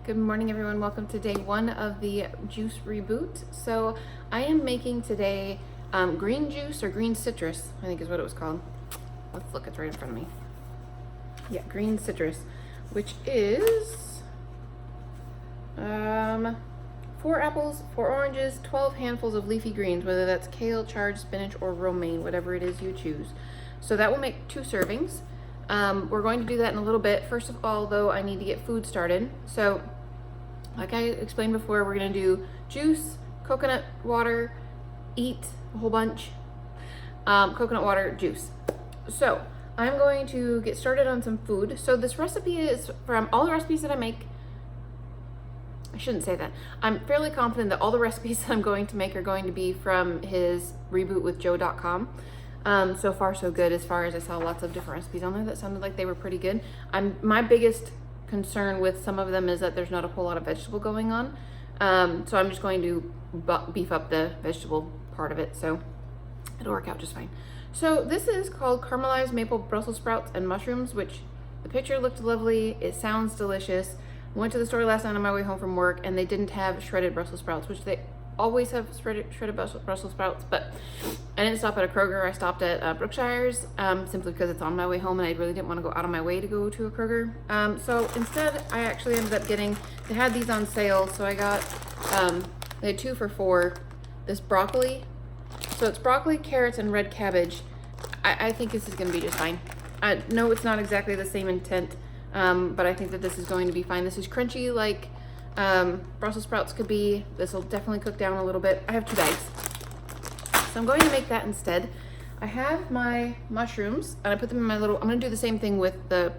Good morning, everyone. Welcome to day one of the juice reboot. So I am making today green juice or green citrus, I think is what it was called. Let's look, it's right in front of me. Yeah, green citrus, which is 4 apples, 4 oranges, 12 handfuls of leafy greens, whether that's kale, chard, spinach, or romaine, whatever it is you choose. So that will make 2 servings. We're going to do that in a little bit. First of all, though, I need to get food started. So like I explained before, we're gonna do juice, coconut water, eat a whole bunch, coconut water, juice. So I'm going to get started on some food. So this recipe is from all the recipes that I make. I shouldn't say that. I'm fairly confident that all the recipes that I'm going to make are going to be from his rebootwithjoe.com. So far so good, as far as I saw lots of different recipes on there that sounded like they were pretty good. My biggest concern with some of them is that there's not a whole lot of vegetable going on. So I'm just going to beef up the vegetable part of it, so it'll work out just fine. So this is called caramelized maple Brussels sprouts and mushrooms, which the picture looked lovely. It sounds delicious. I went to the store last night on my way home from work and they didn't have shredded Brussels sprouts, which they always have shredded Brussels sprouts, but I didn't stop at a Kroger. I stopped at Brookshire's simply because it's on my way home and I really didn't want to go out of my way to go to a Kroger. So instead, I actually ended up getting, they had these on sale, so I got, they had 2 for $4, this broccoli. So it's broccoli, carrots, and red cabbage. I think this is going to be just fine. I know it's not exactly the same intent, but I think that this is going to be fine. This is crunchy like Brussels sprouts could be. This will definitely cook down a little bit. I have 2 bags, so I'm going to make that instead. I have my mushrooms and I put them in my little, I'm going to do the same thing with the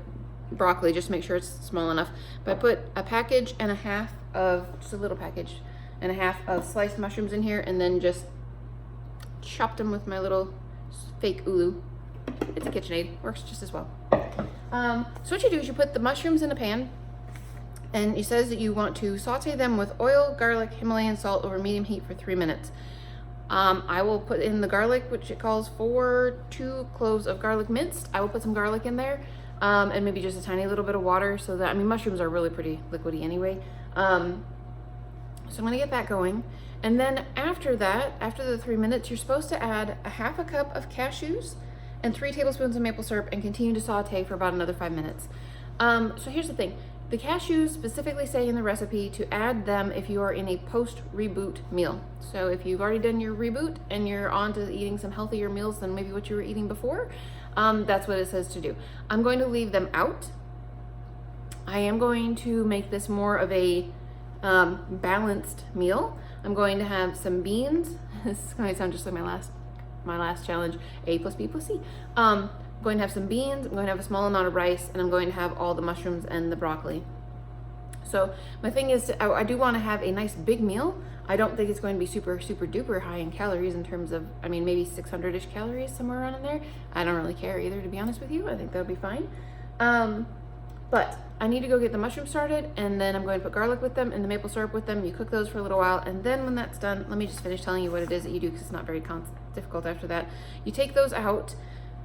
broccoli, just to make sure it's small enough, but I put a package and a half of, just a little package and a half of sliced mushrooms in here, and then just chopped them with my little fake ulu. It's a KitchenAid, works just as well. So what you do is you put the mushrooms in a pan, and it says that you want to saute them with oil, garlic, Himalayan salt over medium heat for 3 minutes. I will put in the garlic, which it calls for 2 cloves of garlic minced. I will put some garlic in there, and maybe just a tiny little bit of water, so that, I mean, mushrooms are really pretty liquidy anyway. So I'm gonna get that going. And then after that, after the 3 minutes, you're supposed to add a half a cup of cashews and 3 tablespoons of maple syrup and continue to saute for about another 5 minutes. So here's the thing. The cashews specifically say in the recipe to add them if you are in a post-reboot meal. So if you've already done your reboot and you're on to eating some healthier meals than maybe what you were eating before, that's what it says to do. I'm going to leave them out. I am going to make this more of a balanced meal. I'm going to have some beans. This is going to sound just like my last challenge, A plus B plus C. I'm going to have some beans, I'm going to have a small amount of rice, and I'm going to have all the mushrooms and the broccoli. So my thing is, I do want to have a nice big meal. I don't think it's going to be super duper high in calories in terms of, I mean, maybe 600-ish calories, somewhere around in there. I don't really care either, to be honest with you. I think that'll be fine. But I need to go get the mushrooms started, and then I'm going to put garlic with them and the maple syrup with them. You cook those for a little while, and then when that's done, let me just finish telling you what it is that you do, because it's not very difficult after that. You take those out.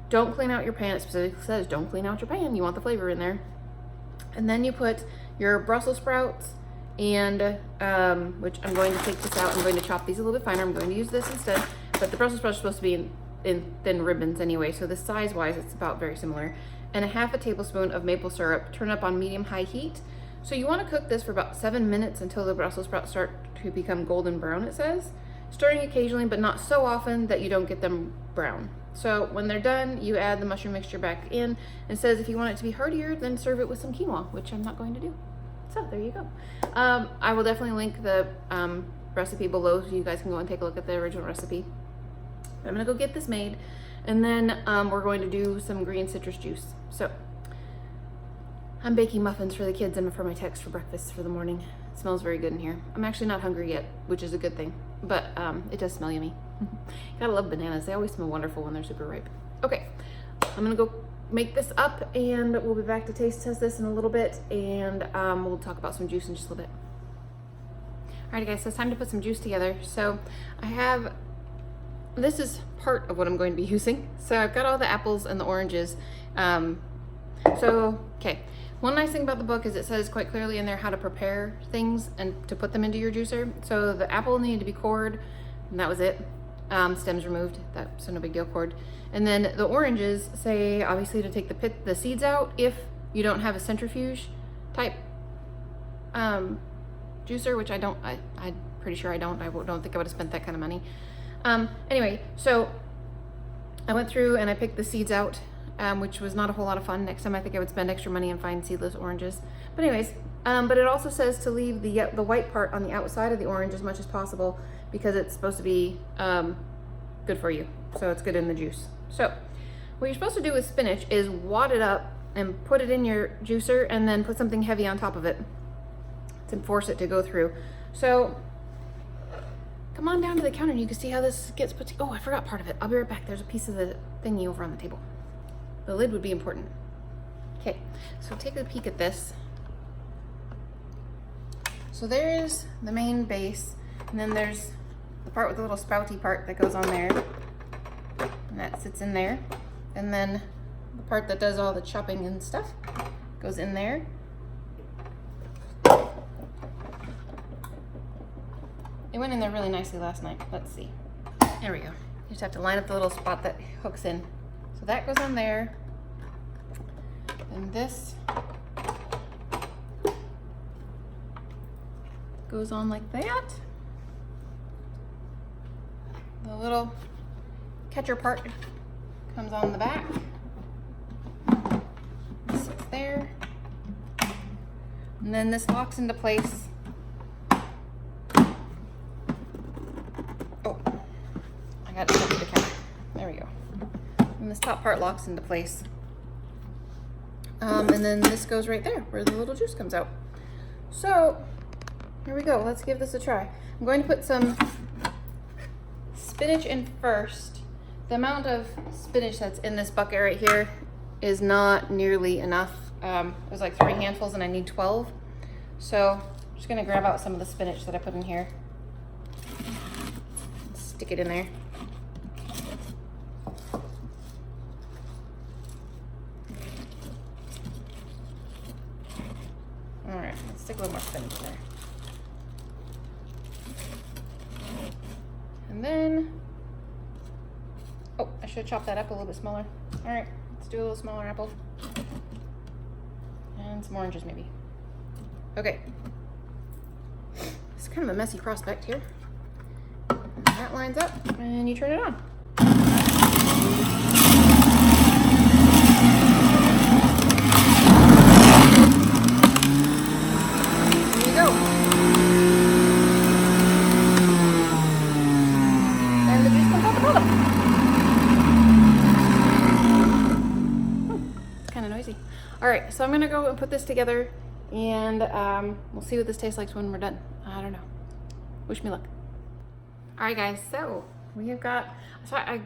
Don't clean out your pan. It specifically says don't clean out your pan. You want the flavor in there. And then you put your Brussels sprouts and, which I'm going to take this out. I'm going to chop these a little bit finer. I'm going to use this instead. But the Brussels sprouts are supposed to be in thin ribbons anyway. So the size-wise, it's about very similar. And a half a tablespoon of maple syrup. Turn up on medium-high heat. So you want to cook this for about 7 minutes until the Brussels sprouts start to become golden brown, it says. Stirring occasionally, but not so often that you don't get them brown. So when they're done, you add the mushroom mixture back in. It says if you want it to be heartier, then serve it with some quinoa, which I'm not going to do. So there you go. I will definitely link the recipe below so you guys can go and take a look at the original recipe. I'm gonna go get this made, and then we're going to do some green citrus juice. So I'm baking muffins for the kids and for my text for breakfast for the morning. It smells very good in here. I'm actually not hungry yet, which is a good thing, but it does smell yummy. Gotta love bananas. They always smell wonderful when they're super ripe. Okay, I'm gonna go make this up, and we'll be back to taste test this in a little bit, and we'll talk about some juice in just a little bit. Alright guys, so it's time to put some juice together. So I have, this is part of what I'm going to be using. So I've got all the apples and the oranges So, okay. One nice thing about the book is it says quite clearly in there how to prepare things and to put them into your juicer. So the apple needed to be cored, and that was it. Stems removed, so no big deal, cored. And then the oranges say obviously to take the seeds out if you don't have a centrifuge type juicer, which I'm pretty sure I don't. I don't think I would have spent that kind of money. Anyway, so I went through and I picked the seeds out, which was not a whole lot of fun. Next time I think I would spend extra money and find seedless oranges. But anyways, but it also says to leave the white part on the outside of the orange as much as possible because it's supposed to be good for you. So it's good in the juice. So what you're supposed to do with spinach is wad it up and put it in your juicer and then put something heavy on top of it to force it to go through. So come on down to the counter and you can see how this gets put together. Oh, I forgot part of it. I'll be right back. There's a piece of the thingy over on the table. The lid would be important. Okay, so take a peek at this. So there's the main base, and then there's the part with the little spouty part that goes on there, and that sits in there. And then the part that does all the chopping and stuff goes in there. It went in there really nicely last night. Let's see. There we go. You just have to line up the little spot that hooks in. So that goes on there. And this goes on like that. The little catcher part comes on the back. Sits there. And then this locks into place. Oh, I got it stuck to the counter. There we go. And this top part locks into place. And then this goes right there where the little juice comes out. So here we go. Let's give this a try. I'm going to put some spinach in first. The amount of spinach that's in this bucket right here is not nearly enough. It was like 3 handfuls and I need 12. So I'm just gonna grab out some of the spinach that I put in here. Stick it in there. All right, let's stick a little more spinach in there. And then, oh, I should chop that up a little bit smaller. All right, let's do a little smaller apple. And some oranges maybe. Okay. It's kind of a messy prospect here. And that lines up and you turn it on. There you go. And the juice comes out the bottom. It's kind of noisy. All right, so I'm gonna go and put this together and we'll see what this tastes like when we're done. I don't know. Wish me luck. All right, guys, so we have got, so I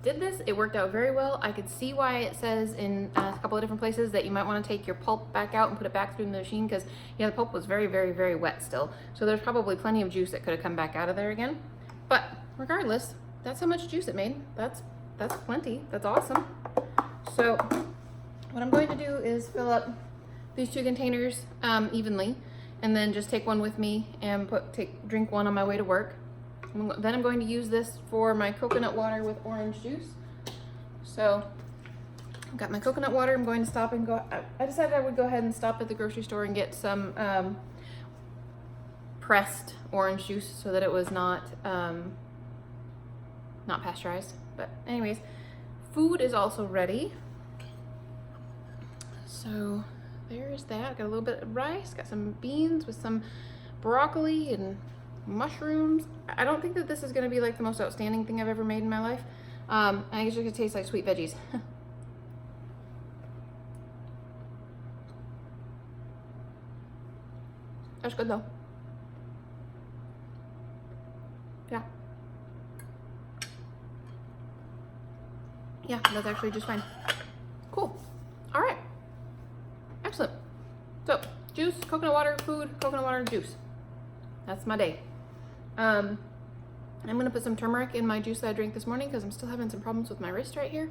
did this. It worked out very well. I could see why it says in a couple of different places that you might want to take your pulp back out and put it back through the machine because, yeah, the pulp was very, very, very wet still. So there's probably plenty of juice that could have come back out of there again. But regardless, that's how much juice it made. That's plenty. That's awesome. So what I'm going to do is fill up these 2 containers evenly, and then just take one with me and drink one on my way to work. Then I'm going to use this for my coconut water with orange juice. So I've got my coconut water. I'm going to stop and go. I decided I would go ahead and stop at the grocery store and get some pressed orange juice so that it was not pasteurized. But anyways, food is also ready. So there's that. Got a little bit of rice, got some beans with some broccoli and mushrooms. I don't think that this is going to be like the most outstanding thing I've ever made in my life. I guess it could taste like sweet veggies. That's good though. Yeah. Yeah, that's actually just fine. Cool. All right. Excellent. So, juice, coconut water, food, coconut water, juice. That's my day. I'm gonna put some turmeric in my juice that I drank this morning because I'm still having some problems with my wrist right here.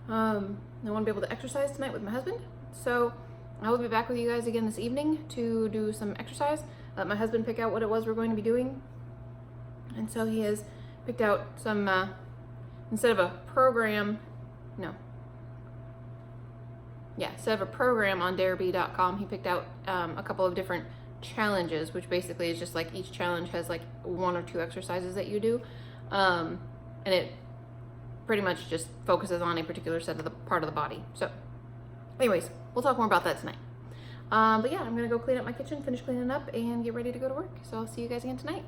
I want to be able to exercise tonight with my husband. So I will be back with you guys again this evening to do some exercise. Let my husband pick out what it was we're going to be doing. And so he has picked out some, instead of a program on darebee.com, he picked out a couple of different challenges, which basically is just like each challenge has like 1 or 2 exercises that you do. And it pretty much just focuses on a particular set of the part of the body. So anyways, we'll talk more about that tonight. But yeah, I'm gonna go clean up my kitchen, finish cleaning up, and get ready to go to work. So I'll see you guys again tonight.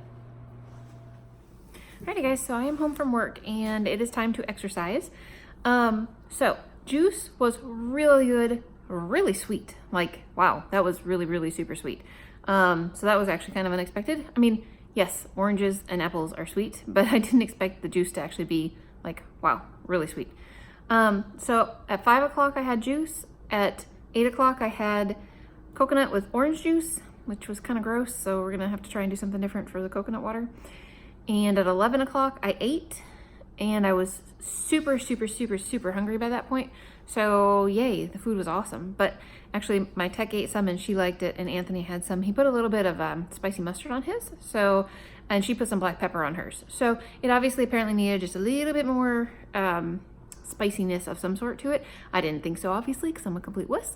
Alrighty guys, so I am home from work and it is time to exercise. So juice was really good, really sweet. Like, wow, that was really, really super sweet. So that was actually kind of unexpected. I mean, yes, oranges and apples are sweet, but I didn't expect the juice to actually be like, wow, really sweet. So at 5 o'clock I had juice. At 8 o'clock I had coconut with orange juice, which was kind of gross, so we're gonna have to try and do something different for the coconut water. And at 11 o'clock I ate, and I was super, super, super, super hungry by that point. So yay, the food was awesome. But actually my tech ate some and she liked it, and Anthony had some. He put a little bit of spicy mustard on his, and she put some black pepper on hers. So it obviously apparently needed just a little bit more spiciness of some sort to it. I didn't think so, obviously, because I'm a complete wuss.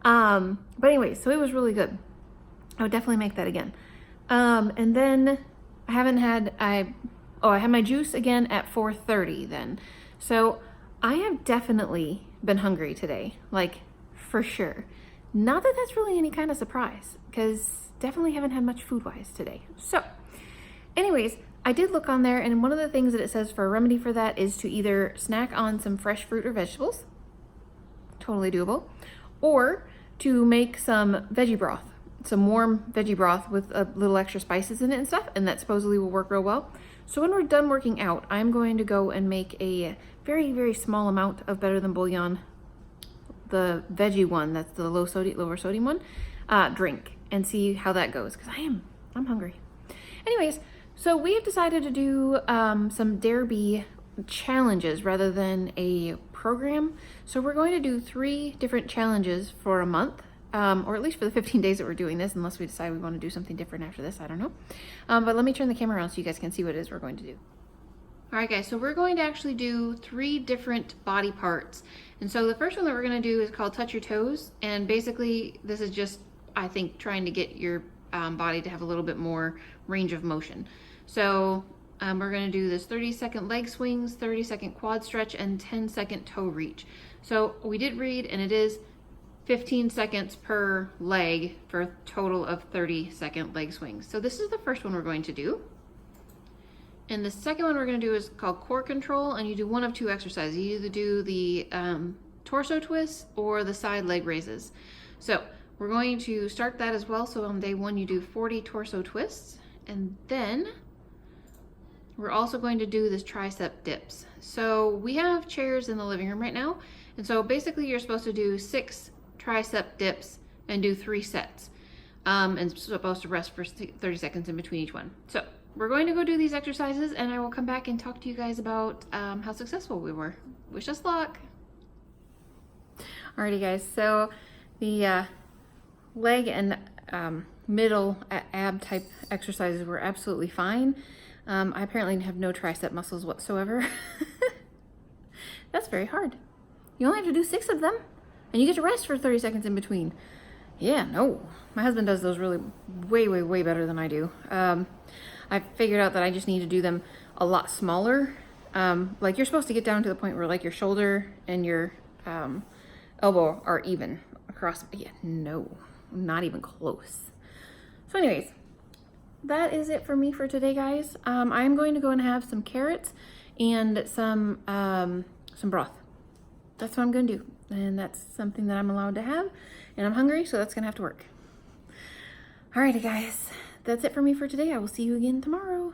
But anyway, so it was really good. I would definitely make that again. And then I had my juice again at 4:30 then. So I have definitely been hungry today, like for sure. Not that that's really any kind of surprise, because definitely haven't had much food-wise today. So anyways, I did look on there, and one of the things that it says for a remedy for that is to either snack on some fresh fruit or vegetables, totally doable, or to make some veggie broth, some warm veggie broth with a little extra spices in it and stuff, and that supposedly will work real well. So when we're done working out, I'm going to go and make a very, very small amount of Better Than Bouillon, the veggie one, that's the lower sodium one, drink, and see how that goes, because I'm hungry. Anyways, so we have decided to do some Darebee challenges rather than a program. So we're going to do 3 different challenges for a month, or at least for the 15 days that we're doing this, unless we decide we want to do something different after this, I don't know. But let me turn the camera around so you guys can see what it is we're going to do. All right guys, so we're going to actually do 3 different body parts. And so the first one that we're going to do is called Touch Your Toes. And basically this is just, I think, trying to get your body to have a little bit more range of motion. So we're going to do this 30-second leg swings, 30-second quad stretch, and 10-second toe reach. So we did read, and it is 15 seconds per leg for a total of 30-second leg swings. So this is the first one we're going to do. And the second one we're going to do is called core control, and you do one of 2 exercises. You either do the torso twists or the side leg raises. So we're going to start that as well. So on day 1 you do 40 torso twists, and then we're also going to do this tricep dips. So we have chairs in the living room right now, and so basically you're supposed to do 6 tricep dips and do 3 sets, and supposed to rest for 30 seconds in between each one. So we're going to go do these exercises, and I will come back and talk to you guys about how successful we were. Wish us luck. Alrighty guys, so the leg and middle ab type exercises were absolutely fine. I apparently have no tricep muscles whatsoever. That's very hard. You only have to do 6 of them, and you get to rest for 30 seconds in between. Yeah, no. My husband does those really way, way, way better than I do. I figured out that I just need to do them a lot smaller. Like you're supposed to get down to the point where like your shoulder and your elbow are even across. Yeah, no, not even close. So anyways, that is it for me for today, guys. I'm going to go and have some carrots and some broth. That's what I'm gonna do, and that's something that I'm allowed to have, and I'm hungry, so that's gonna have to work. Alrighty guys, that's it for me for today. I will see you again tomorrow.